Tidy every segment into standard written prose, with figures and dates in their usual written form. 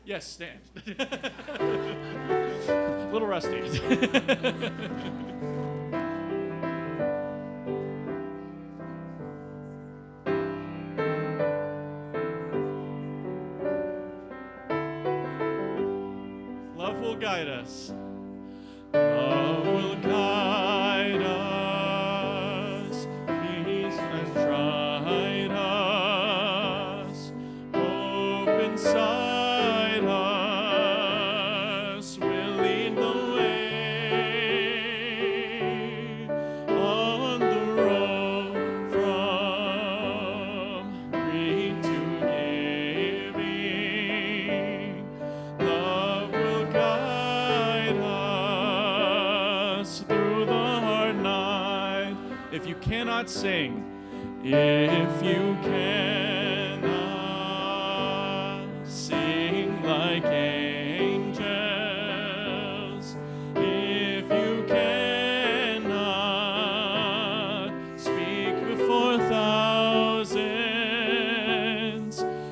Yes, stand. A little rusty. Love will guide us. Love will guide us. Peace has tried us. Hope inside us will lead the way on the road from greed to giving. Love will guide us through the hard night. If you cannot sing, if you cannot sing like angels, if you cannot speak before thousands,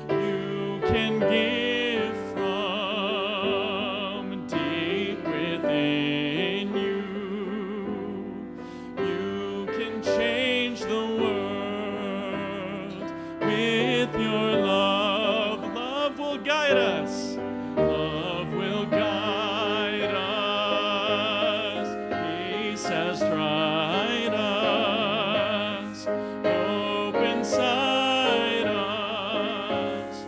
you can give from deep within you. You can change the world with your love. Love will guide us. Love will guide us. Peace has tried us. Hope inside us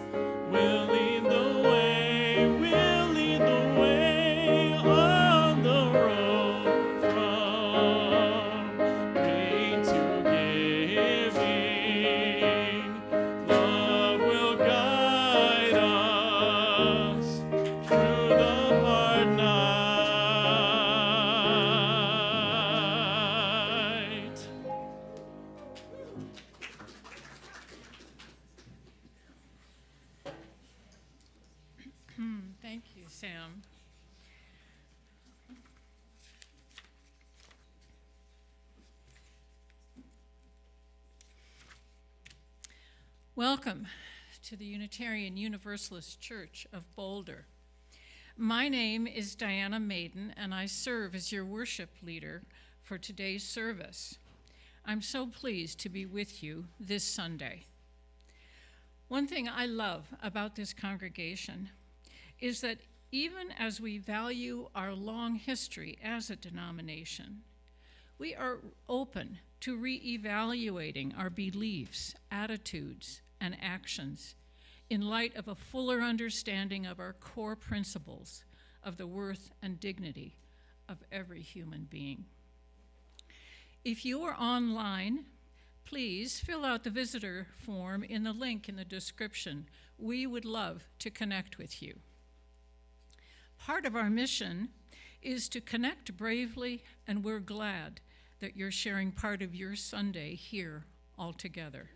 will lead the way. Will lead the way on the road from greed to giving. Love will guide us through the hard night. Thank you, Sam. Welcome to the Unitarian Universalist Church of Boulder. My name is Diana Maiden, and I serve as your worship leader for today's service. I'm so pleased to be with you this Sunday. One thing I love about this congregation is that even as we value our long history as a denomination, we are open to reevaluating our beliefs, attitudes, and actions in light of a fuller understanding of our core principles of the worth and dignity of every human being. If you are online, please fill out the visitor form in the link in the description. We would love to connect with you. Part of our mission is to connect bravely, and we're glad that you're sharing part of your Sunday here all together.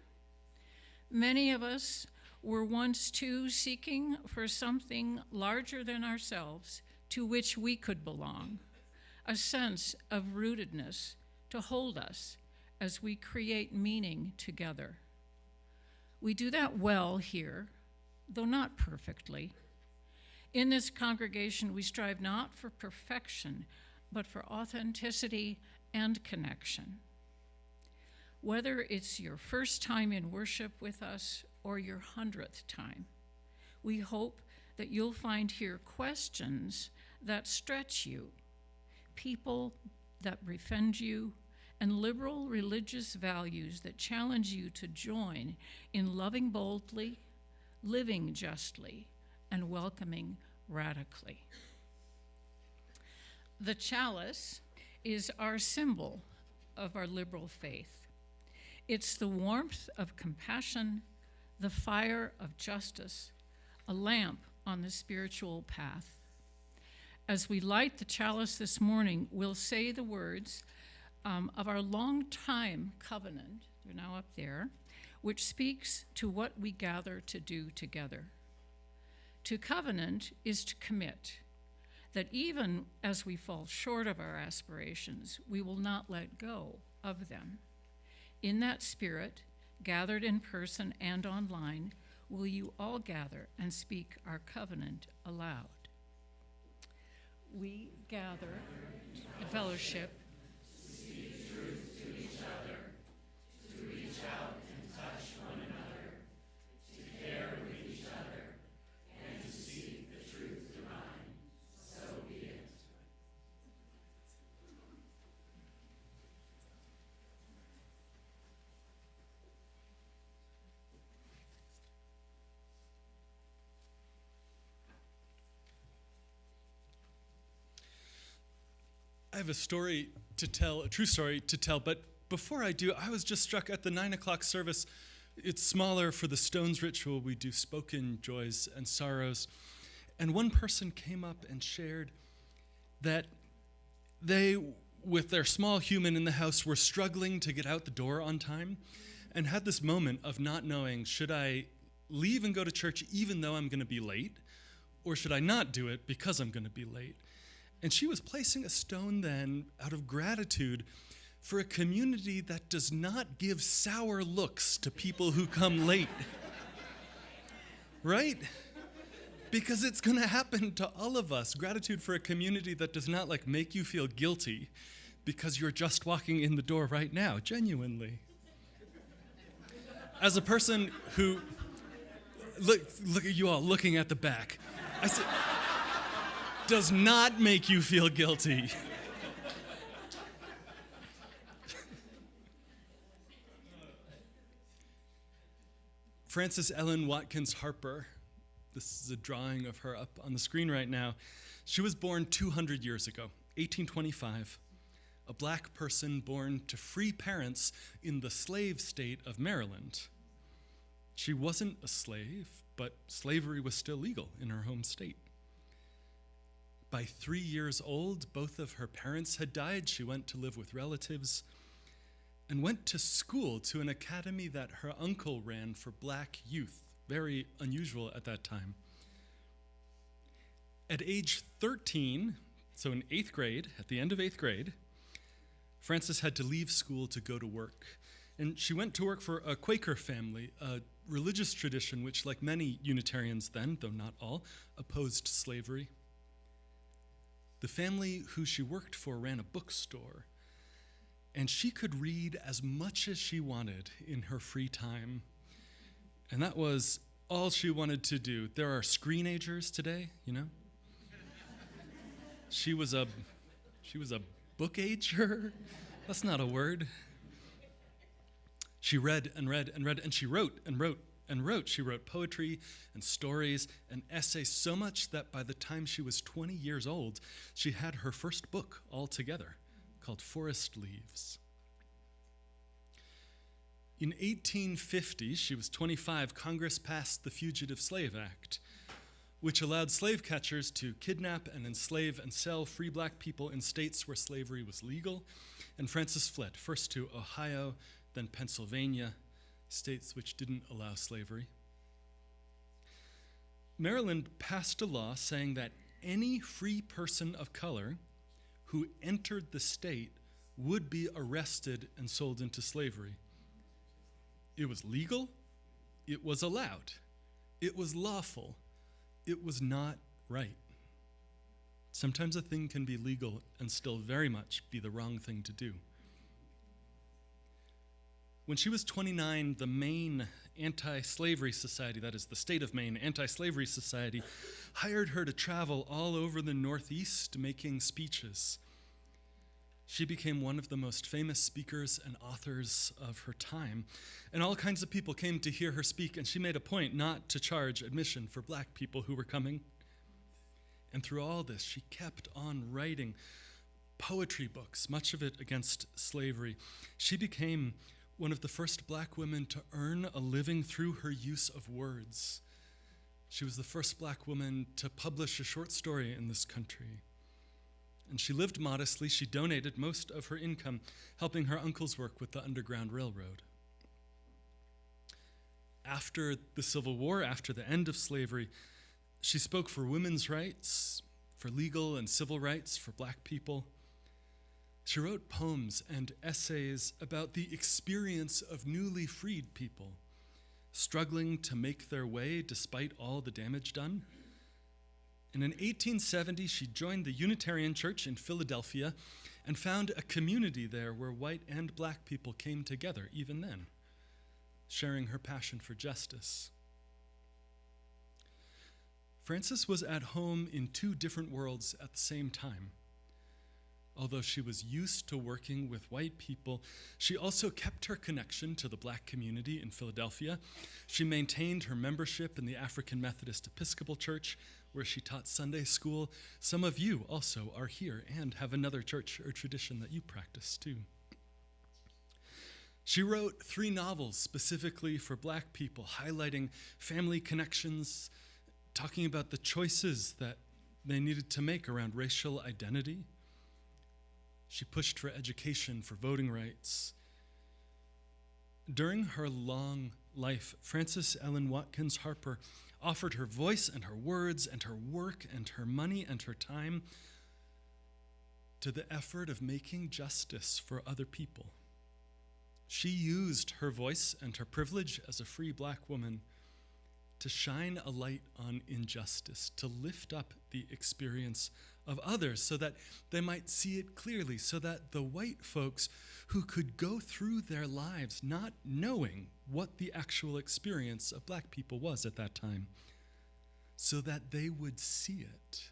Many of us were once too seeking for something larger than ourselves to which we could belong, a sense of rootedness to hold us as we create meaning together. We do that well here, though not perfectly. In this congregation, we strive not for perfection, but for authenticity and connection. Whether it's your first time in worship with us or your 100th time, we hope that you'll find here questions that stretch you, people that befriend you, and liberal religious values that challenge you to join in loving boldly, living justly, and welcoming radically. The chalice is our symbol of our liberal faith. It's the warmth of compassion, the fire of justice, a lamp on the spiritual path. As we light the chalice this morning, we'll say the words of our long-time covenant, they're now up there, which speaks to what we gather to do together. To covenant is to commit, that even as we fall short of our aspirations, we will not let go of them. In that spirit, gathered in person and online, will you all gather and speak our covenant aloud? We gather in fellowship, I have a story to tell, a true story to tell, but before I do, I was just struck at the 9 o'clock service. It's smaller for the Stones ritual. We do spoken joys and sorrows. And one person came up and shared that they, with their small human in the house, were struggling to get out the door on time and had this moment of not knowing, should I leave and go to church even though I'm going to be late, or should I not do it because I'm going to be late? And she was placing a stone then out of gratitude for a community that does not give sour looks to people who come late. Right? Because it's going to happen to all of us. Gratitude for a community that does not make you feel guilty because you're just walking in the door right now, genuinely. As a person who, look at you all looking at the back. I said, does not make you feel guilty. Frances Ellen Watkins Harper, this is a drawing of her up on the screen right now. She was born 200 years ago, 1825, a black person born to free parents in the slave state of Maryland. She wasn't a slave, but slavery was still legal in her home state. By 3 years old, both of her parents had died. She went to live with relatives and went to school to an academy that her uncle ran for black youth, very unusual at that time. At age 13, so in 8th grade, at the end of 8th grade, Frances had to leave school to go to work. And she went to work for a Quaker family, a religious tradition which, like many Unitarians then, though not all, opposed slavery. The family who she worked for ran a bookstore, and she could read as much as she wanted in her free time. And that was all she wanted to do. There are screenagers today, you know? She was a bookager? That's not a word. She read and read and read, and she wrote and wrote and wrote. She wrote poetry and stories and essays so much that by the time she was 20 years old, she had her first book altogether called Forest Leaves. In 1850, she was 25, Congress passed the Fugitive Slave Act, which allowed slave catchers to kidnap and enslave and sell free black people in states where slavery was legal. And Frances fled, first to Ohio, then Pennsylvania, states which didn't allow slavery. Maryland passed a law saying that any free person of color who entered the state would be arrested and sold into slavery. It was legal, it was allowed, it was lawful, it was not right. Sometimes a thing can be legal and still very much be the wrong thing to do. When she was 29, the Maine Anti-Slavery Society, that is the state of Maine Anti-Slavery Society, hired her to travel all over the Northeast making speeches. She became one of the most famous speakers and authors of her time, and all kinds of people came to hear her speak, and she made a point not to charge admission for black people who were coming. And through all this, she kept on writing poetry books, much of it against slavery. She became one of the first black women to earn a living through her use of words. She was the first black woman to publish a short story in this country. And she lived modestly. She donated most of her income helping her uncle's work with the Underground Railroad. After the Civil War, after the end of slavery, she spoke for women's rights, for legal and civil rights for black people. She wrote poems and essays about the experience of newly freed people, struggling to make their way despite all the damage done. And in 1870, she joined the Unitarian Church in Philadelphia and found a community there where white and black people came together even then, sharing her passion for justice. Frances was at home in two different worlds at the same time. Although she was used to working with white people, she also kept her connection to the black community in Philadelphia. She maintained her membership in the African Methodist Episcopal Church, where she taught Sunday school. Some of you also are here and have another church or tradition that you practice too. She wrote 3 novels specifically for black people, highlighting family connections, talking about the choices that they needed to make around racial identity. She pushed for education, for voting rights. During her long life, Frances Ellen Watkins Harper offered her voice and her words and her work and her money and her time to the effort of making justice for other people. She used her voice and her privilege as a free black woman to shine a light on injustice, to lift up the experience of others so that they might see it clearly, so that the white folks who could go through their lives not knowing what the actual experience of black people was at that time, so that they would see it,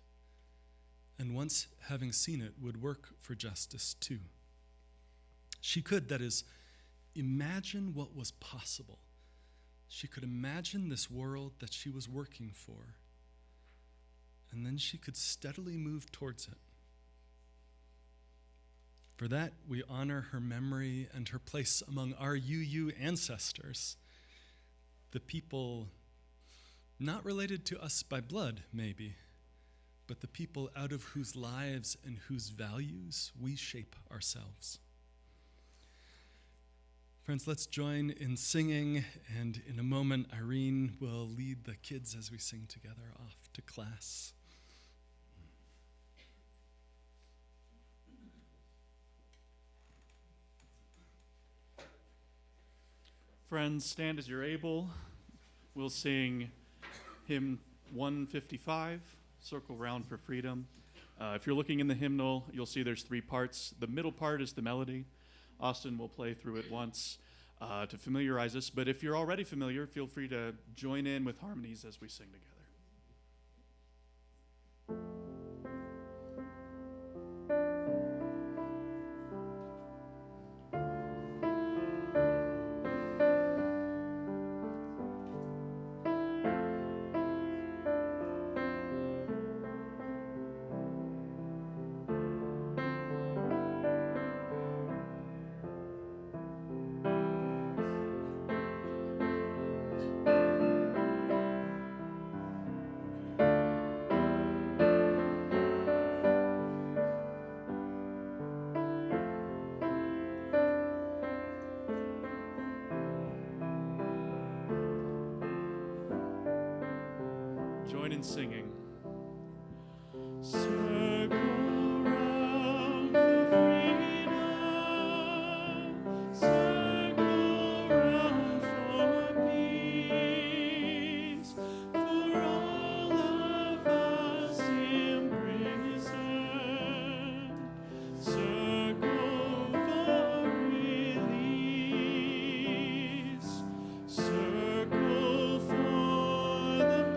and once having seen it, would work for justice too. She could, that is, imagine what was possible. She could imagine this world that she was working for, and then she could steadily move towards it. For that, we honor her memory and her place among our UU ancestors, the people not related to us by blood, maybe, but the people out of whose lives and whose values we shape ourselves. Friends, let's join in singing, and in a moment, Irene will lead the kids as we sing together off to class. Friends, stand as you're able. We'll sing hymn 155, Circle Round for Freedom. If you're looking in the hymnal, you'll see there's 3 parts. The middle part is the melody. Austin will play through it once to familiarize us, but if you're already familiar, feel free to join in with harmonies as we sing together. Join in singing. Circle round for freedom, circle round for peace, for all of us imprisoned, circle for release, circle for the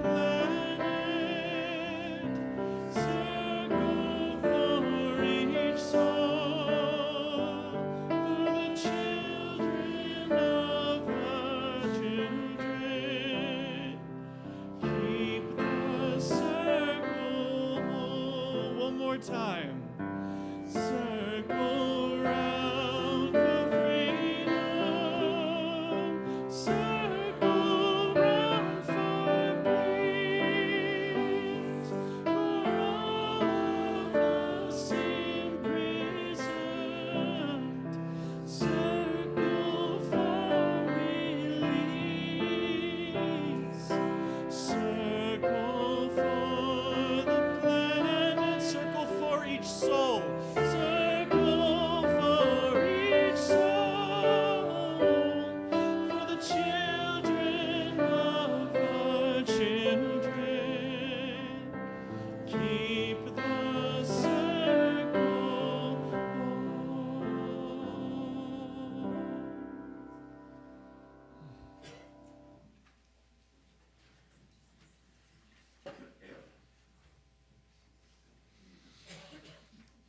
circle for each soul, for the children of our children. Keep the circle whole. One more time. Circle round for freedom, circle round for peace, for all of us imprisoned, circle for release, circle for the planet, circle for each soul.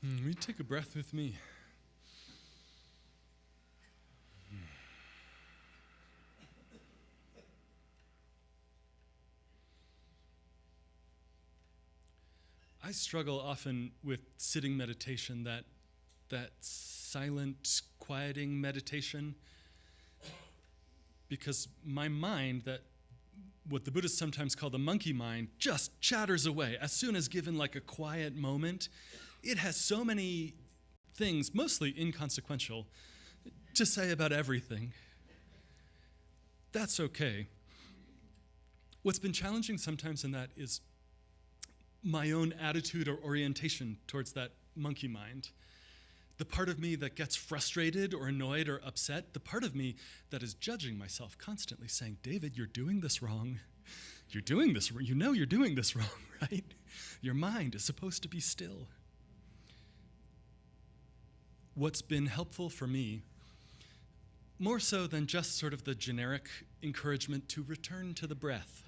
Will you take a breath with me? I struggle often with sitting meditation, that silent, quieting meditation, because my mind, that what the Buddhists sometimes call the monkey mind, just chatters away. As soon as given like a quiet moment, it has so many things, mostly inconsequential, to say about everything. That's okay. What's been challenging sometimes in that is my own attitude or orientation towards that monkey mind. The part of me that gets frustrated or annoyed or upset, the part of me that is judging myself constantly, saying, David, you're doing this wrong. You're doing this wrong. You know you're doing this wrong, right? Your mind is supposed to be still. What's been helpful for me, more so than just sort of the generic encouragement to return to the breath,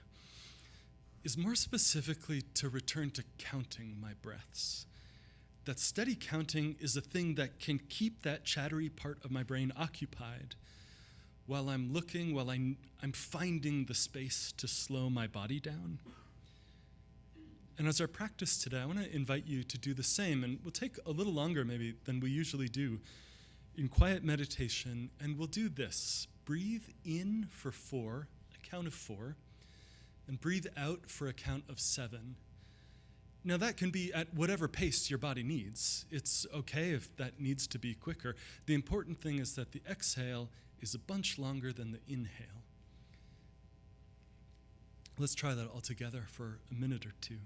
is more specifically to return to counting my breaths. That steady counting is a thing that can keep that chattery part of my brain occupied while I'm looking, while I'm finding the space to slow my body down. And as our practice today, I want to invite you to do the same, and we'll take a little longer maybe than we usually do in quiet meditation, and we'll do this. Breathe in for 4, a count of 4, and breathe out for a count of 7. Now that can be at whatever pace your body needs. It's okay if that needs to be quicker. The important thing is that the exhale is a bunch longer than the inhale. Let's try that all together for a minute or two.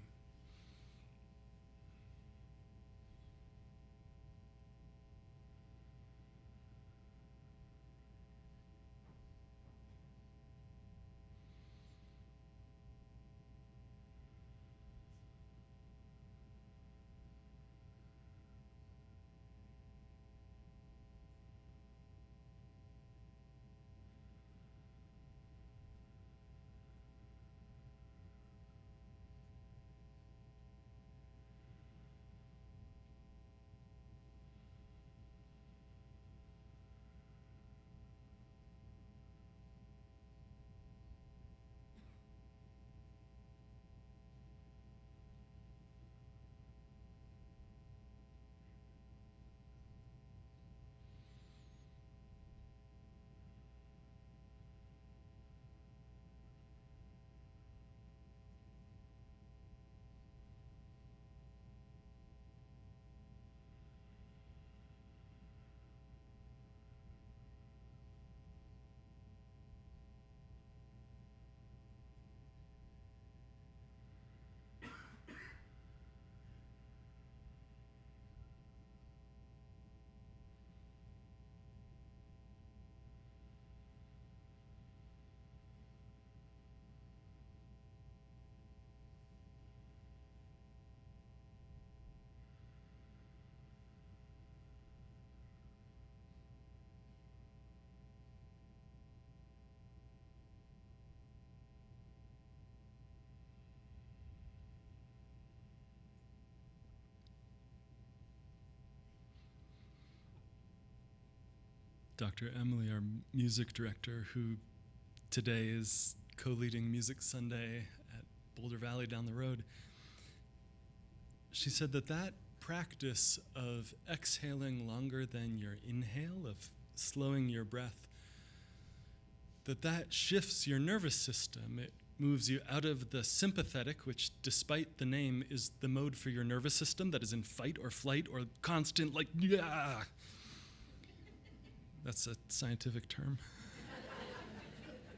Dr. Emily, our music director, who today is co-leading Music Sunday at Boulder Valley down the road, she said that practice of exhaling longer than your inhale, of slowing your breath, that shifts your nervous system. It moves you out of the sympathetic, which despite the name is the mode for your nervous system that is in fight or flight or constant like, yeah. That's a scientific term.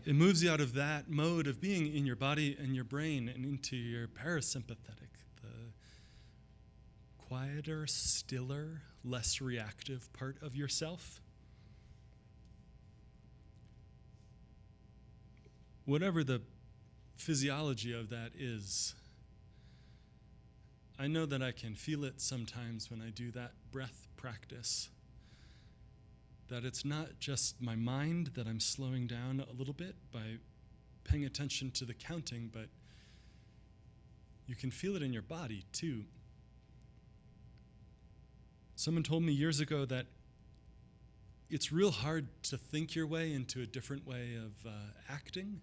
It moves you out of that mode of being in your body and your brain and into your parasympathetic, the quieter, stiller, less reactive part of yourself. Whatever the physiology of that is, I know that I can feel it sometimes when I do that breath practice. That it's not just my mind that I'm slowing down a little bit by paying attention to the counting, but you can feel it in your body too. Someone told me years ago that it's real hard to think your way into a different way of acting.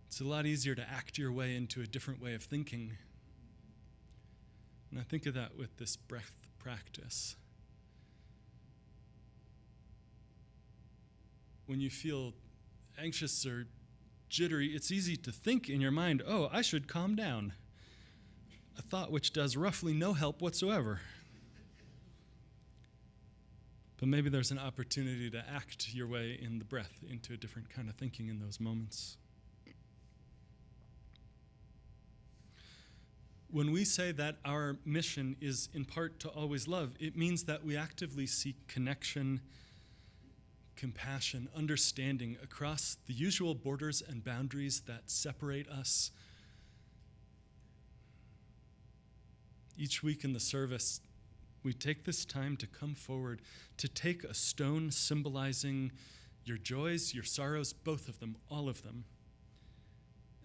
It's a lot easier to act your way into a different way of thinking. And I think of that with this breath practice. When you feel anxious or jittery, it's easy to think in your mind, oh, I should calm down. A thought which does roughly no help whatsoever. But maybe there's an opportunity to act your way in the breath into a different kind of thinking in those moments. When we say that our mission is in part to always love, it means that we actively seek connection, compassion, understanding across the usual borders and boundaries that separate us. Each week in the service, we take this time to come forward, to take a stone symbolizing your joys, your sorrows, both of them, all of them,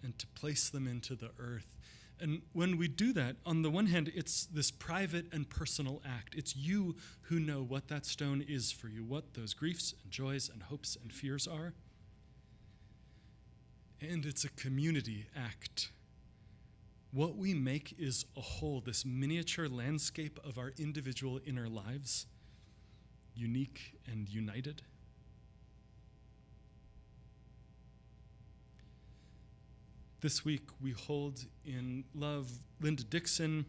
and to place them into the earth. And when we do that, on the one hand, it's this private and personal act. It's you who know what that stone is for you, what those griefs and joys and hopes and fears are. And it's a community act. What we make is a whole, this miniature landscape of our individual inner lives, unique and united. This week, we hold in love Linda Dixon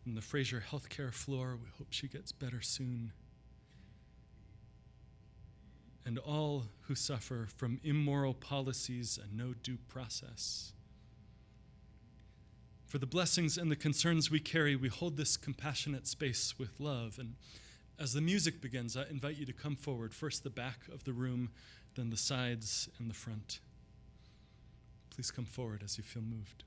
on the Fraser Healthcare floor. We hope she gets better soon. And all who suffer from immoral policies and no due process. For the blessings and the concerns we carry, we hold this compassionate space with love. And as the music begins, I invite you to come forward, first the back of the room, then the sides and the front. Please come forward as you feel moved.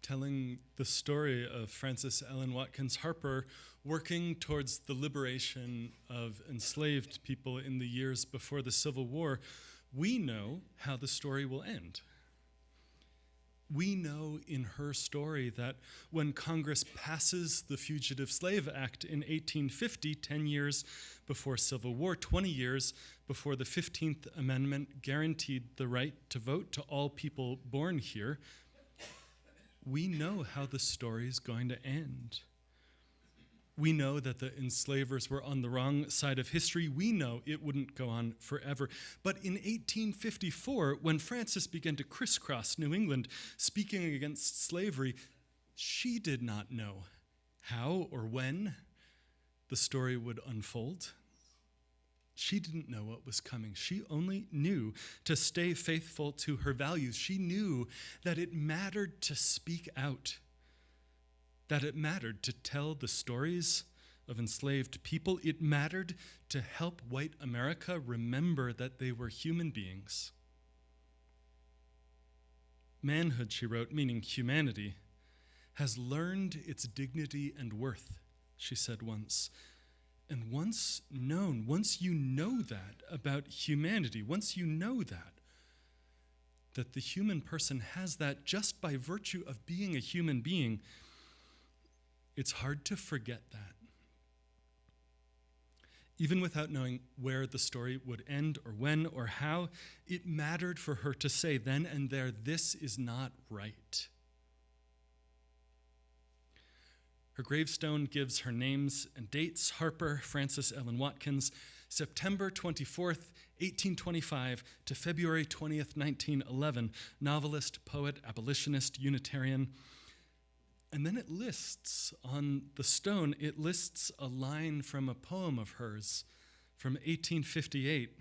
telling the story of Frances Ellen Watkins Harper working towards the liberation of enslaved people in the years before the Civil War, we know how the story will end. We know in her story that when Congress passes the Fugitive Slave Act in 1850, 10 years before Civil War, 20 years before the 15th Amendment guaranteed the right to vote to all people born here, we know how the story is going to end. We know that the enslavers were on the wrong side of history. We know it wouldn't go on forever. But in 1854, when Frances began to crisscross New England speaking against slavery, she did not know how or when the story would unfold. She didn't know what was coming. She only knew to stay faithful to her values. She knew that it mattered to speak out, that it mattered to tell the stories of enslaved people. It mattered to help white America remember that they were human beings. Manhood, she wrote, meaning humanity, has learned its dignity and worth, she said once. And once you know that about humanity, once you know that the human person has that just by virtue of being a human being, it's hard to forget that. Even without knowing where the story would end or when or how, it mattered for her to say then and there, this is not right. Her gravestone gives her names and dates: Harper, Frances Ellen Watkins, September 24th, 1825 to February 20th, 1911, novelist, poet, abolitionist, Unitarian. And then it lists on the stone, it lists a line from a poem of hers from 1858.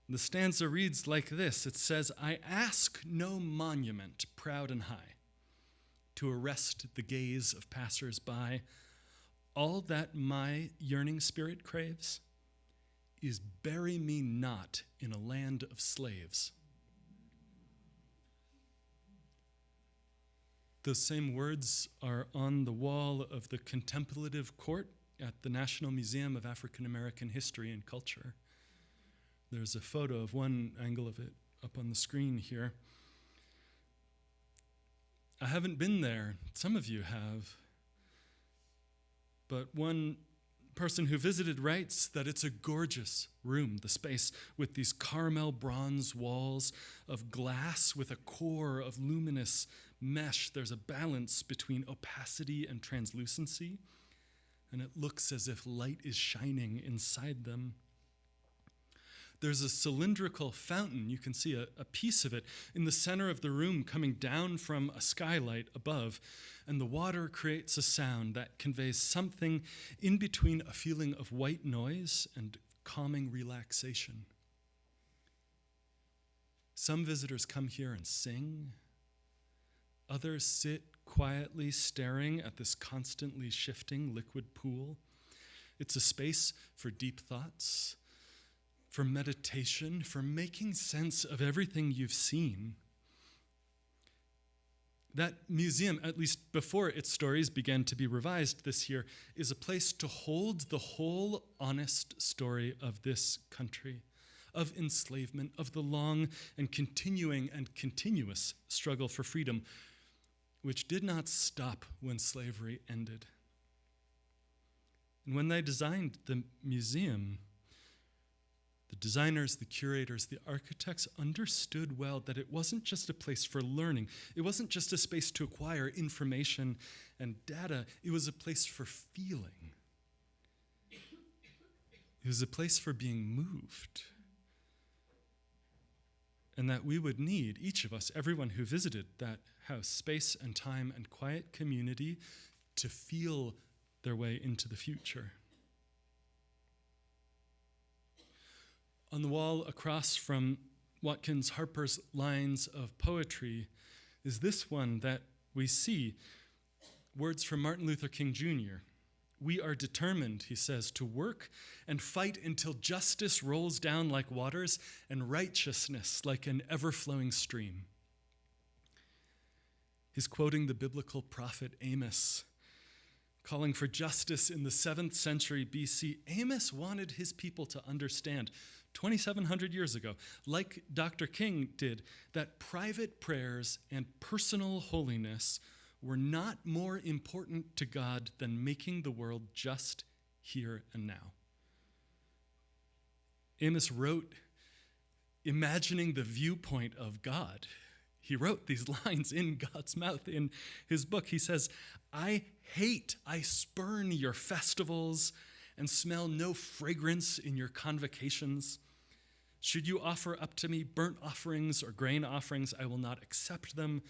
The stanza reads like this. It says, "I ask no monument, proud and high, to arrest the gaze of passers-by. All that my yearning spirit craves is bury me not in a land of slaves." Those same words are on the wall of the contemplative court at the National Museum of African American History and Culture. There's a photo of one angle of it up on the screen here. I haven't been there. Some of you have. But one person who visited writes that it's a gorgeous room, the space with these caramel bronze walls of glass with a core of luminous mesh. There's a balance between opacity and translucency, and it looks as if light is shining inside them. There's a cylindrical fountain, you can see a piece of it in the center of the room coming down from a skylight above, and the water creates a sound that conveys something in between a feeling of white noise and calming relaxation. Some visitors come here and sing. Others sit quietly staring at this constantly shifting liquid pool. It's a space for deep thoughts, for meditation, for making sense of everything you've seen. That museum, at least before its stories began to be revised this year, is a place to hold the whole honest story of this country, of enslavement, of the long and continuing and continuous struggle for freedom, which did not stop when slavery ended. And when they designed the museum, the designers, the curators, the architects understood well that it wasn't just a place for learning. It wasn't just a space to acquire information and data. It was a place for feeling. It was a place for being moved. And that we would need, each of us, everyone who visited that house, space and time and quiet community to feel their way into the future. On the wall across from Watkins Harper's lines of poetry is this one that we see, words from Martin Luther King Jr. "We are determined," he says, "to work and fight until justice rolls down like waters and righteousness like an ever-flowing stream." He's quoting the biblical prophet Amos, calling for justice in the 7th century BC. Amos wanted his people to understand 2,700 years ago, like Dr. King did, that private prayers and personal holiness were not more important to God than making the world just here and now. Amos wrote imagining the viewpoint of God. He wrote these lines in God's mouth in his book. He says, I spurn your festivals and smell no fragrance in your convocations. Should you offer up to me burnt offerings or grain offerings, I will not accept them,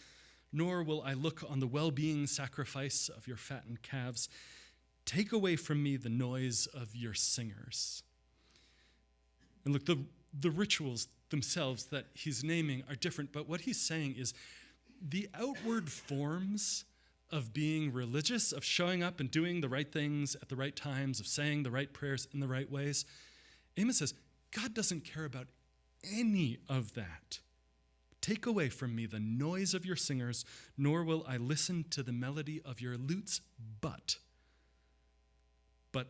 nor will I look on the well-being sacrifice of your fattened calves. Take away from me the noise of your singers. And look, the rituals themselves that he's naming are different, but what he's saying is the outward forms of being religious, of showing up and doing the right things at the right times, of saying the right prayers in the right ways, Amos says, God doesn't care about any of that. Take away from me the noise of your singers, nor will I listen to the melody of your lutes, but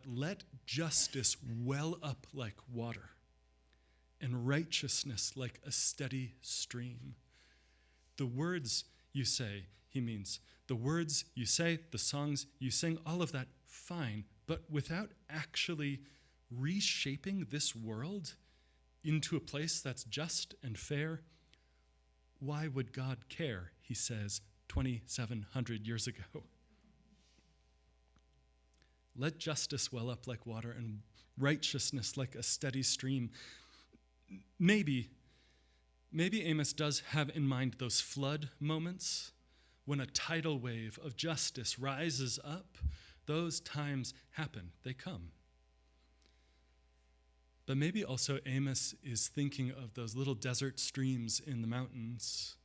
let justice well up like water, and righteousness like a steady stream. The words you say, he means, the words you say, the songs you sing, all of that, fine, but without actually reshaping this world into a place that's just and fair, why would God care, he says 2,700 years ago. Let justice well up like water and righteousness like a steady stream. Maybe Amos does have in mind those flood moments when a tidal wave of justice rises up. Those times happen, they come. But maybe also Amos is thinking of those little desert streams in the mountains.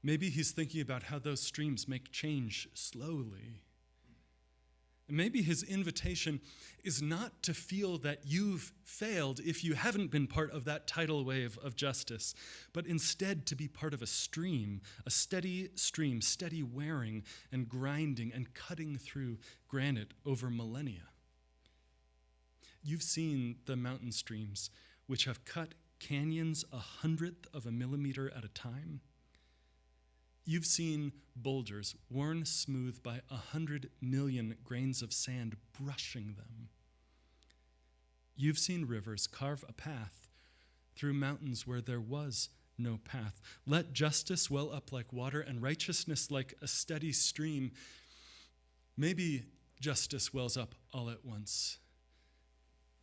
Maybe he's thinking about how those streams make change slowly. And maybe his invitation is not to feel that you've failed if you haven't been part of that tidal wave of justice, but instead to be part of a stream, a steady stream, steady wearing and grinding and cutting through granite over millennia. You've seen the mountain streams which have cut canyons 1/100 of a millimeter at a time. You've seen boulders worn smooth by 100 million grains of sand brushing them. You've seen rivers carve a path through mountains where there was no path. Let justice well up like water and righteousness like a steady stream. Maybe justice wells up all at once,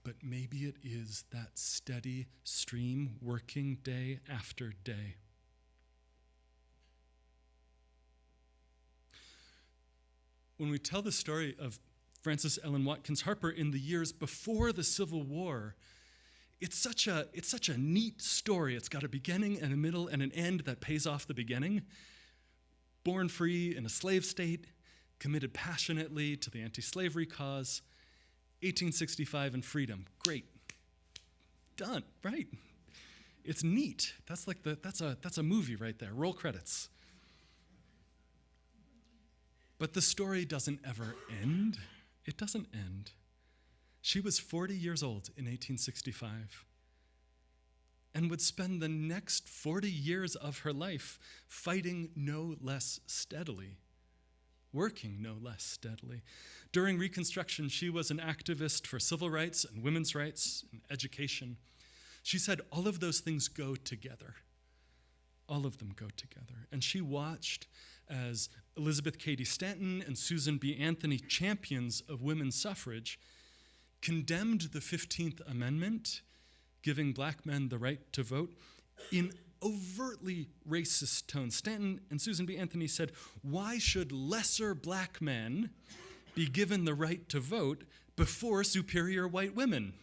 but maybe it is that steady stream working day after day. When we tell the story of Frances Ellen Watkins Harper in the years before the Civil War, it's such a neat story. It's got a beginning and a middle and an end that pays off the beginning. Born free in a slave state, committed passionately to the anti-slavery cause, 1865 and freedom. Great. Done, right? It's neat. That's a movie right there. Roll credits. But the story doesn't ever end. It doesn't end. She was 40 years old in 1865 and would spend the next 40 years of her life fighting no less steadily, working no less steadily. During Reconstruction, she was an activist for civil rights and women's rights and education. She said all of those things go together. All of them go together. And she watched as Elizabeth Cady Stanton and Susan B. Anthony, champions of women's suffrage, condemned the 15th Amendment, giving black men the right to vote, in overtly racist tones. Stanton and Susan B. Anthony said, why should lesser black men be given the right to vote before superior white women?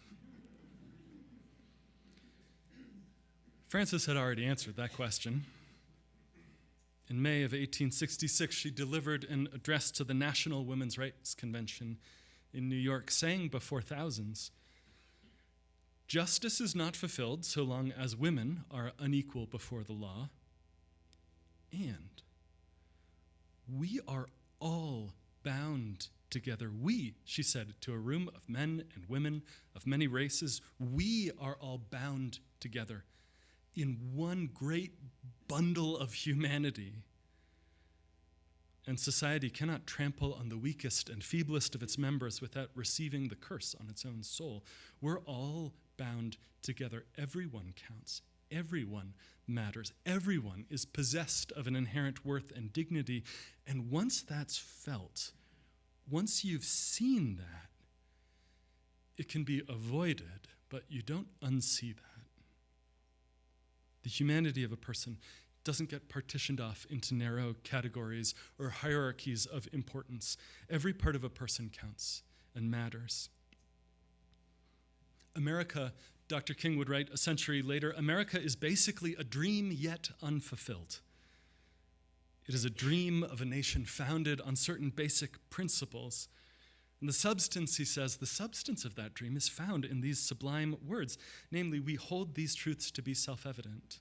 Frances had already answered that question. In May of 1866, she delivered an address to the National Women's Rights Convention in New York, saying before thousands, justice is not fulfilled so long as women are unequal before the law, and We are all bound together. We, she said to a room of men and women of many races, we are all bound together in one great bundle of humanity. And society cannot trample on the weakest and feeblest of its members without receiving the curse on its own soul. We're all bound together. Everyone counts. Everyone matters. Everyone is possessed of an inherent worth and dignity. And once that's felt, once you've seen that, it can be avoided, but you don't unsee that. The humanity of a person doesn't get partitioned off into narrow categories or hierarchies of importance. Every part of a person counts and matters. America, Dr. King would write a century later, America is basically a dream yet unfulfilled. It is a dream of a nation founded on certain basic principles. And the substance, he says, the substance of that dream is found in these sublime words. Namely, we hold these truths to be self-evident,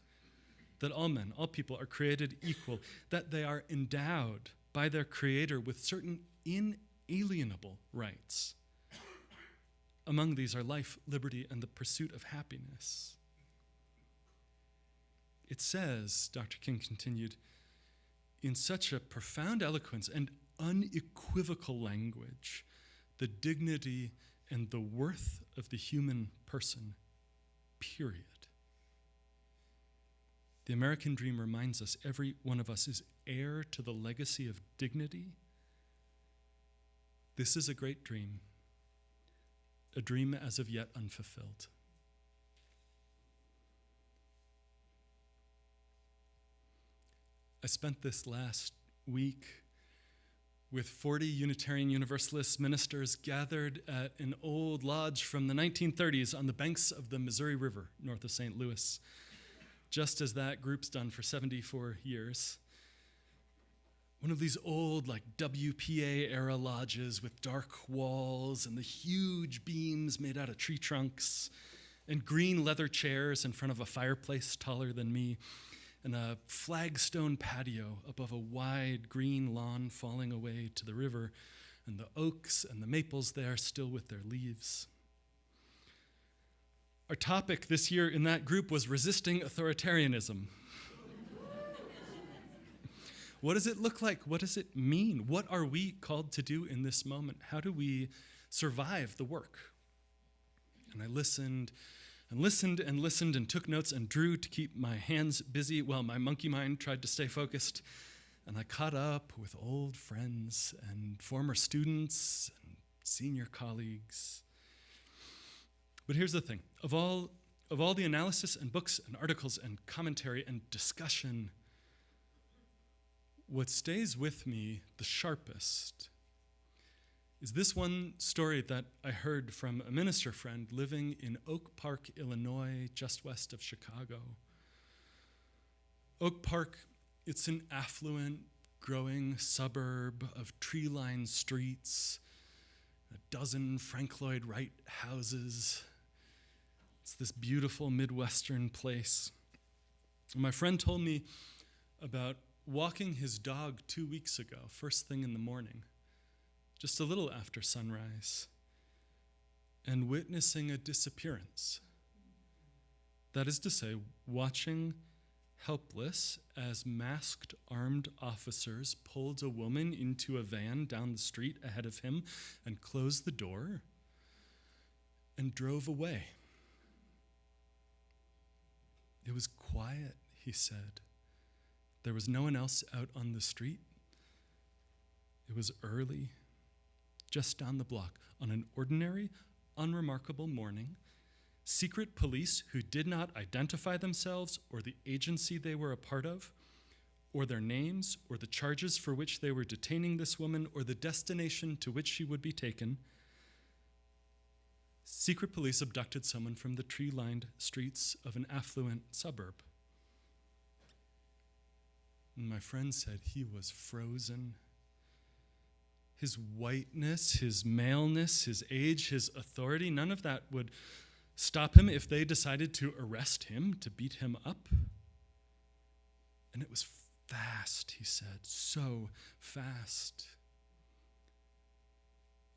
that all men, all people are created equal, that they are endowed by their Creator with certain inalienable rights. Among these are life, liberty, and the pursuit of happiness. It says, Dr. King continued, in such a profound eloquence and unequivocal language, the dignity and the worth of the human person, period. The American dream reminds us every one of us is heir to the legacy of dignity. This is a great dream, a dream as of yet unfulfilled. I spent this last week with 40 Unitarian Universalist ministers gathered at an old lodge from the 1930s on the banks of the Missouri River, north of St. Louis, just as that group's done for 74 years. One of these old, WPA-era lodges with dark walls and the huge beams made out of tree trunks and green leather chairs in front of a fireplace taller than me, and a flagstone patio above a wide green lawn falling away to the river, and the oaks and the maples there still with their leaves. Our topic this year in that group was resisting authoritarianism. What does it look like? What does it mean? What are we called to do in this moment? How do we survive the work? And I listened and listened and listened and took notes and drew to keep my hands busy while my monkey mind tried to stay focused. And I caught up with old friends and former students and senior colleagues. But here's the thing. Of all the analysis and books and articles and commentary and discussion, what stays with me the sharpest is this one story that I heard from a minister friend living in Oak Park, Illinois, just west of Chicago. Oak Park, it's an affluent, growing suburb of tree-lined streets, a dozen Frank Lloyd Wright houses. It's this beautiful Midwestern place. And my friend told me about walking his dog 2 weeks ago, first thing in the morning, just a little after sunrise, and witnessing a disappearance. That is to say, watching helpless as masked armed officers pulled a woman into a van down the street ahead of him and closed the door and drove away. It was quiet, he said. There was no one else out on the street. It was early, just down the block, on an ordinary, unremarkable morning. Secret police who did not identify themselves or the agency they were a part of, or their names, or the charges for which they were detaining this woman, or the destination to which she would be taken. Secret police abducted someone from the tree-lined streets of an affluent suburb. And my friend said he was frozen. His whiteness, his maleness, his age, his authority, none of that would stop him if they decided to arrest him, to beat him up. And it was fast, he said, so fast.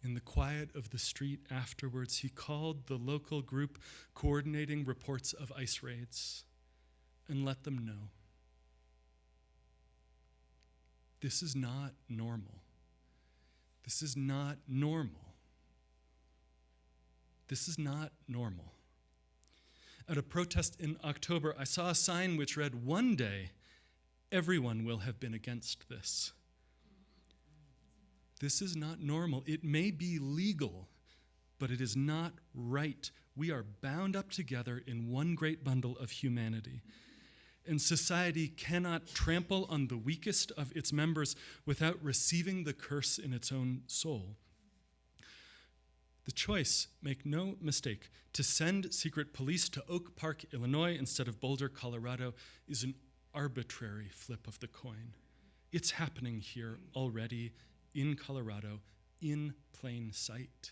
In the quiet of the street afterwards, he called the local group coordinating reports of ice raids and let them know. This is not normal. This is not normal. This is not normal. At a protest in October, I saw a sign which read, "One day, everyone will have been against this." This is not normal. It may be legal, but it is not right. We are bound up together in one great bundle of humanity. And society cannot trample on the weakest of its members without receiving the curse in its own soul. The choice, make no mistake, to send secret police to Oak Park, Illinois instead of Boulder, Colorado is an arbitrary flip of the coin. It's happening here already in Colorado, in plain sight.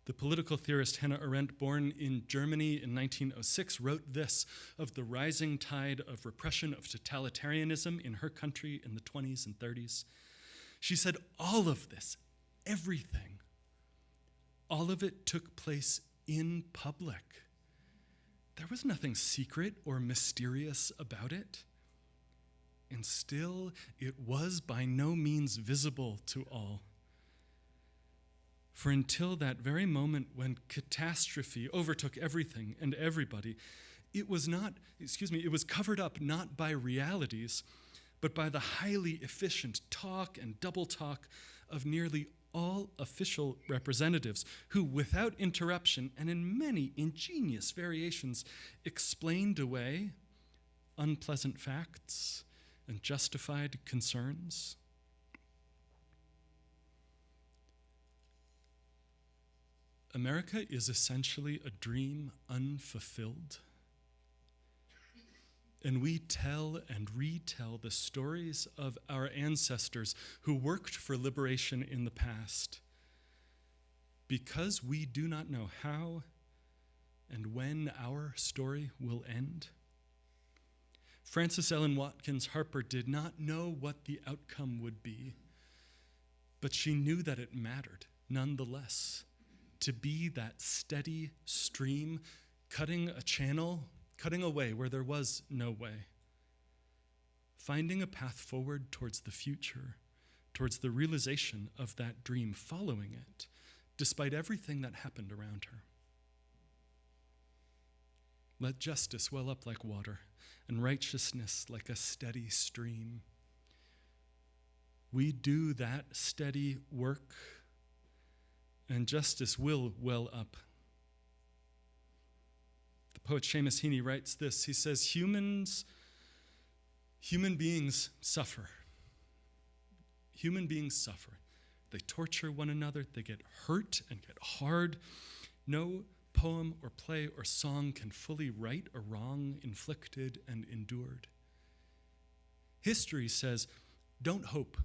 The political theorist Hannah Arendt, born in Germany in 1906, wrote this of the rising tide of repression of totalitarianism in her country in the 20s and 30s. She said, all of this, everything, all of it took place in public. There was nothing secret or mysterious about it. And still, it was by no means visible to all. For until that very moment when catastrophe overtook everything and everybody, it was covered up not by realities, but by the highly efficient talk and double talk of nearly all official representatives who, without interruption and in many ingenious variations, explained away unpleasant facts and justified concerns. America is essentially a dream unfulfilled. And we tell and retell the stories of our ancestors who worked for liberation in the past because we do not know how and when our story will end. Frances Ellen Watkins Harper did not know what the outcome would be, but she knew that it mattered nonetheless to be that steady stream cutting a channel, cutting a way where there was no way, finding a path forward towards the future, towards the realization of that dream, following it, despite everything that happened around her. Let justice well up like water, and righteousness like a steady stream. We do that steady work, and justice will well up. The poet Seamus Heaney writes this. He says, human beings suffer. Human beings suffer. They torture one another. They get hurt and get hard. No poem or play or song can fully right a wrong inflicted and endured. History says, don't hope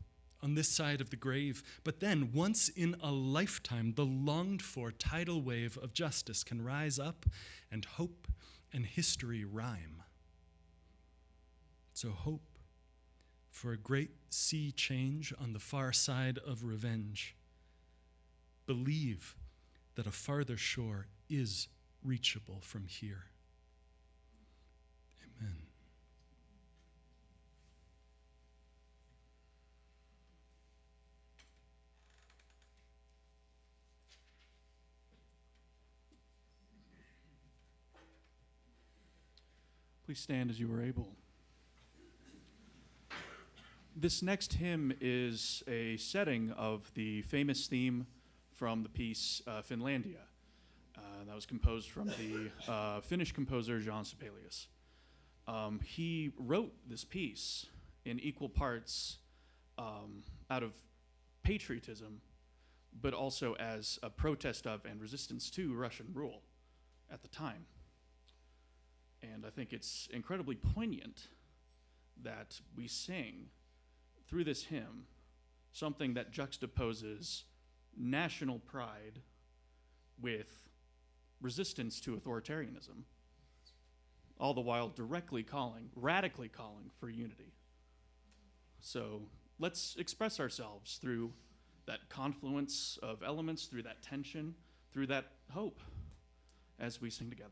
on this side of the grave, but then once in a lifetime, the longed-for tidal wave of justice can rise up, and hope and history rhyme. So hope for a great sea change on the far side of revenge. Believe that a farther shore is reachable from here. Amen. Please stand as you are able. This next hymn is a setting of the famous theme from the piece Finlandia. That was composed from the Finnish composer Jean Sibelius. He wrote this piece in equal parts out of patriotism, but also as a protest of and resistance to Russian rule at the time. And I think it's incredibly poignant that we sing through this hymn something that juxtaposes national pride with resistance to authoritarianism. all the while directly calling, radically calling for unity. So let's express ourselves through that confluence of elements, through that tension, through that hope as we sing together.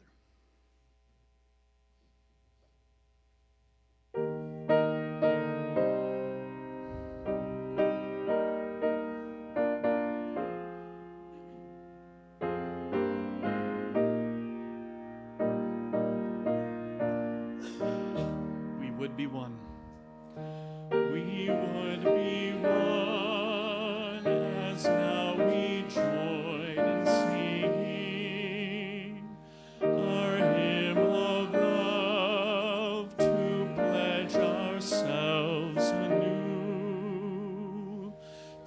We would be one. We would be one as now we join in singing our hymn of love to pledge ourselves anew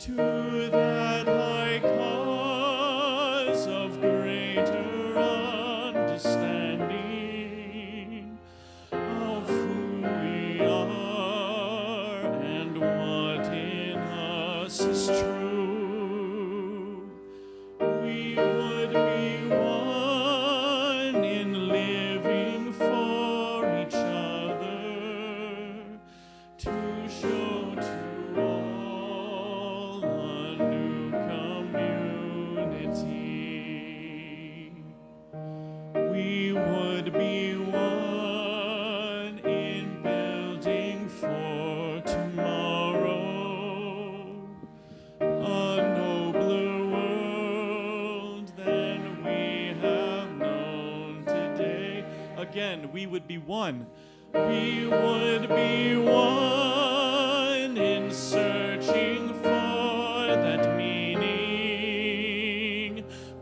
to that high cause of greater understanding of who we are and what in us is true. We would be one in living for each other to show to all a new community. We would be one in building for tomorrow a nobler world than we have known today. Again, we would be one. We would be one in searching for that meaning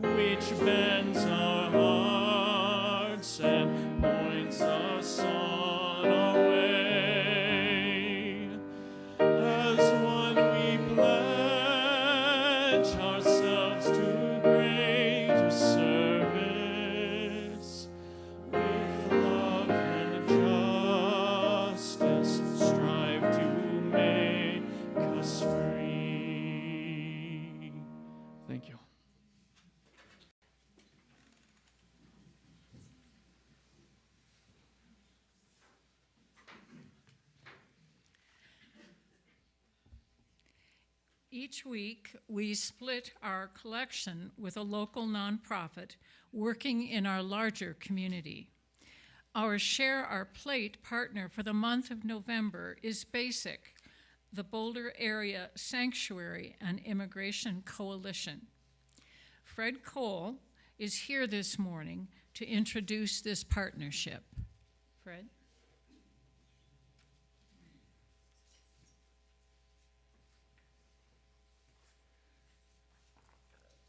which bends our hearts and points us on our way. As one we pledge ourselves to greater service with love and justice, strive to make us free. Thank you. Each week, we split our collection with a local nonprofit working in our larger community. Our Share Our Plate partner for the month of November is BASIC, the Boulder Area Sanctuary and Immigration Coalition. Fred Cole is here this morning to introduce this partnership. Fred?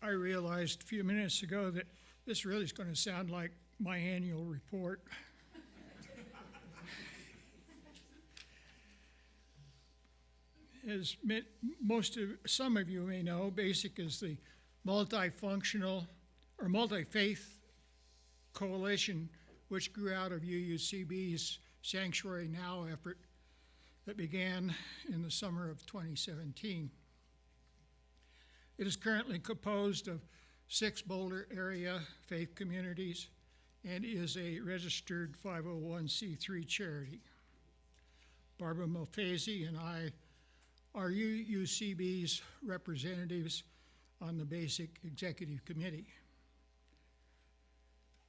I realized a few minutes ago that this really is going to sound like my annual report. As some of you may know, BASIC is the multifunctional or multi-faith coalition which grew out of UUCB's Sanctuary Now effort that began in the summer of 2017. It is currently composed of 6 Boulder area faith communities and is a registered 501c3 charity. Barbara Mulfazy and I are UUCB's representatives on the BASIC Executive Committee.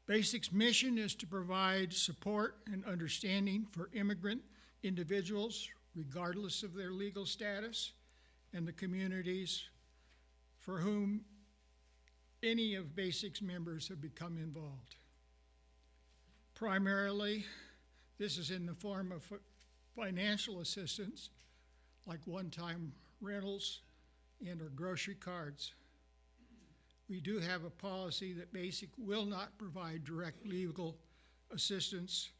BASIC's mission is to provide support and understanding for immigrant individuals, regardless of their legal status, and the communities for whom any of BASIC's members have become involved. Primarily, this is in the form of financial assistance, like one-time rentals and or grocery cards. We do have a policy that BASIC will not provide direct legal assistance,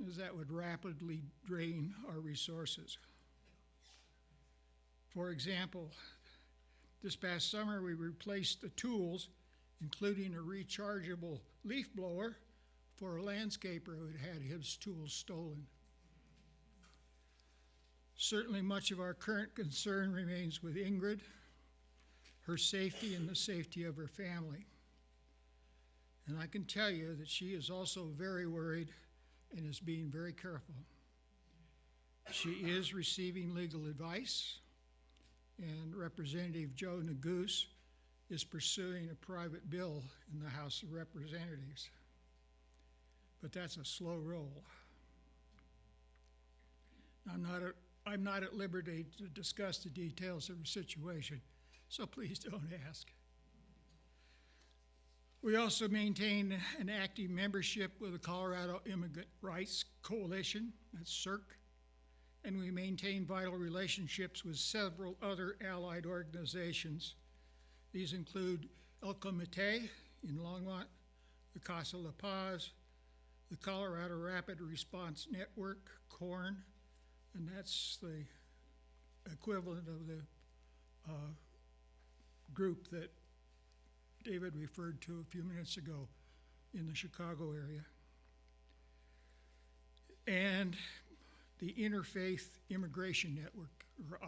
as that would rapidly drain our resources. For example, this past summer we replaced the tools, including a rechargeable leaf blower, for a landscaper who had had his tools stolen. Certainly much of our current concern remains with Ingrid, her safety and the safety of her family. And I can tell you that she is also very worried and is being very careful. She is receiving legal advice, and Representative Joe Neguse is pursuing a private bill in the House of Representatives. But that's a slow roll. I'm not at liberty to discuss the details of her situation, so please don't ask. We also maintain an active membership with the Colorado Immigrant Rights Coalition, that's CIRC, and we maintain vital relationships with several other allied organizations. These include El Comité in Longmont, the Casa La Paz, the Colorado Rapid Response Network, CORN, and that's the equivalent of the group that David referred to a few minutes ago in the Chicago area. And the Interfaith Immigration Network, or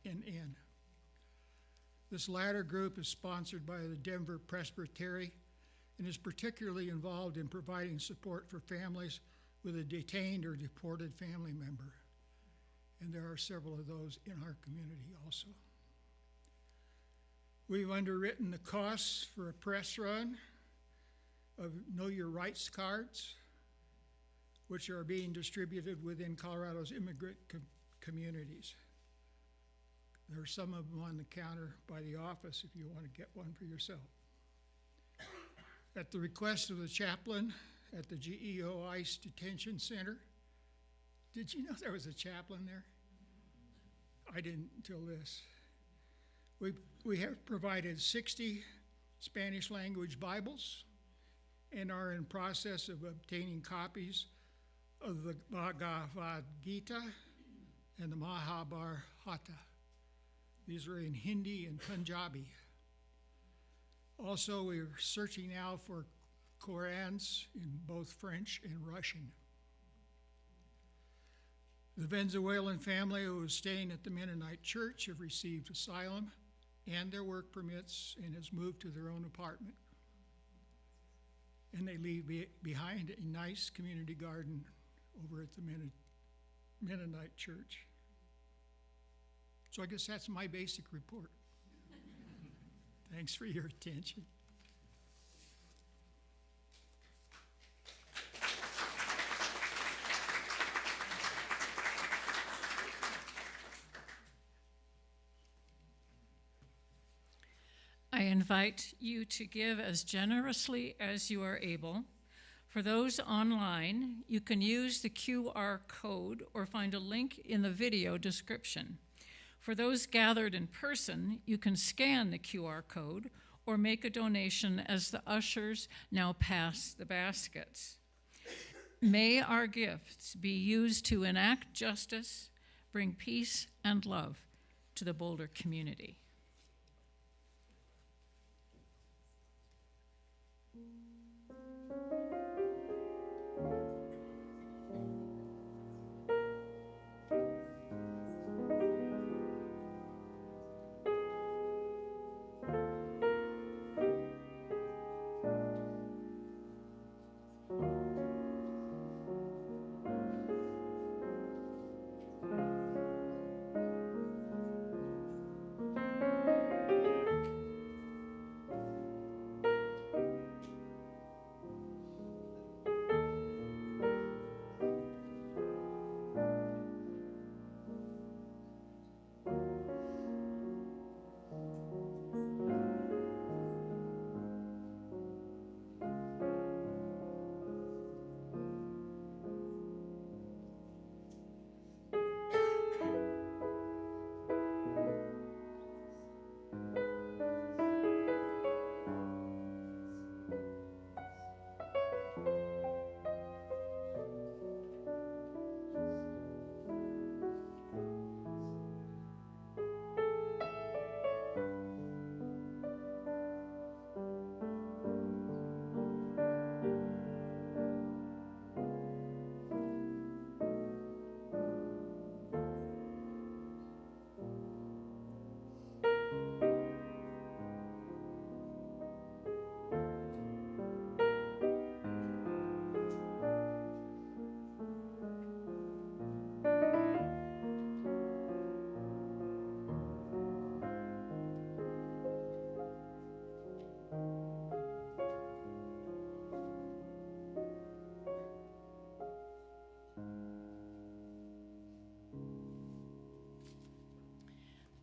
INN. This latter group is sponsored by the Denver Presbytery and is particularly involved in providing support for families with a detained or deported family member. And there are several of those in our community also. We've underwritten the costs for a press run of Know Your Rights cards, which are being distributed within Colorado's immigrant communities. There are some of them on the counter by the office if you want to get one for yourself. At the request of the chaplain at the GEO ICE Detention Center, did you know there was a chaplain there? I didn't until this. We have provided 60 Spanish language Bibles and are in process of obtaining copies of the Bhagavad Gita and the Mahabharata. These are in Hindi and Punjabi. Also, we're searching now for Korans in both French and Russian. The Venezuelan family who is staying at the Mennonite Church have received asylum and their work permits and has moved to their own apartment. And they leave behind a nice community garden over at the Mennonite Church. So I guess that's my basic report. Thanks for your attention. I invite you to give as generously as you are able. For those online, you can use the QR code or find a link in the video description. For those gathered in person, you can scan the QR code or make a donation as the ushers now pass the baskets. May our gifts be used to enact justice, bring peace and love to the Boulder community.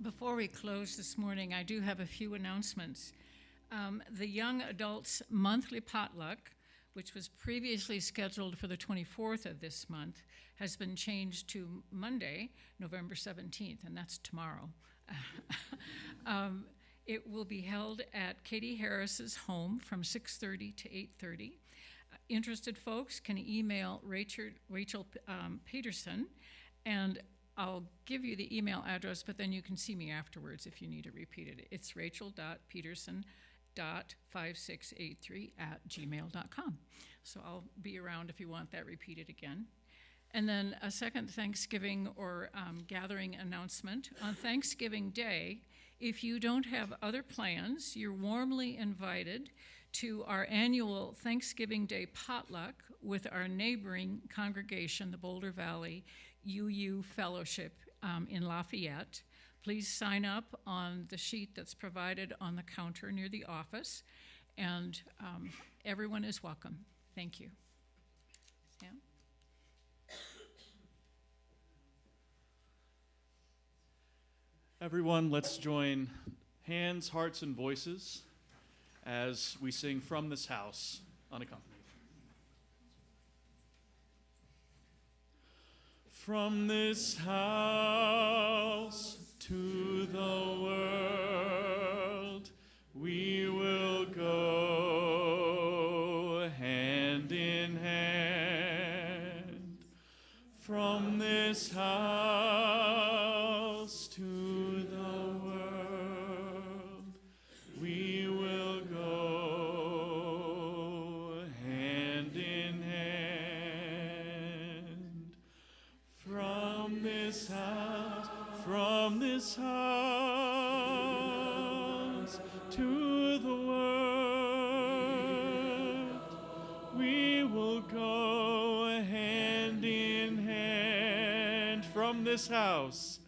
Before we close this morning, I do have a few announcements. The Young Adults Monthly Potluck, which was previously scheduled for the 24th of this month, has been changed to Monday, November 17th, and that's tomorrow. It will be held at Katie Harris's home from 6:30 to 8:30. Interested folks can email Rachel Peterson, and I'll give you the email address, but then you can see me afterwards if you need to repeat it. It's rachel.peterson.5683@gmail.com. So I'll be around if you want that repeated again. And then a second Thanksgiving or gathering announcement. On Thanksgiving Day, if you don't have other plans, you're warmly invited to our annual Thanksgiving Day potluck with our neighboring congregation, the Boulder Valley UU Fellowship in Lafayette. Please sign up on the sheet that's provided on the counter near the office, and everyone is welcome. Thank you. Sam? Everyone, let's join hands, hearts, and voices as we sing From This House unaccompanied. From this house to the world, we will go hand in hand. From this house to the world, we will go hand in hand. From this house to the world, we will go hand in hand. From this house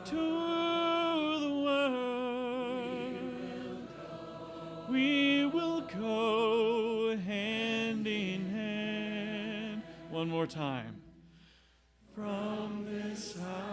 to the world, we will go hand in hand. One more time. From this house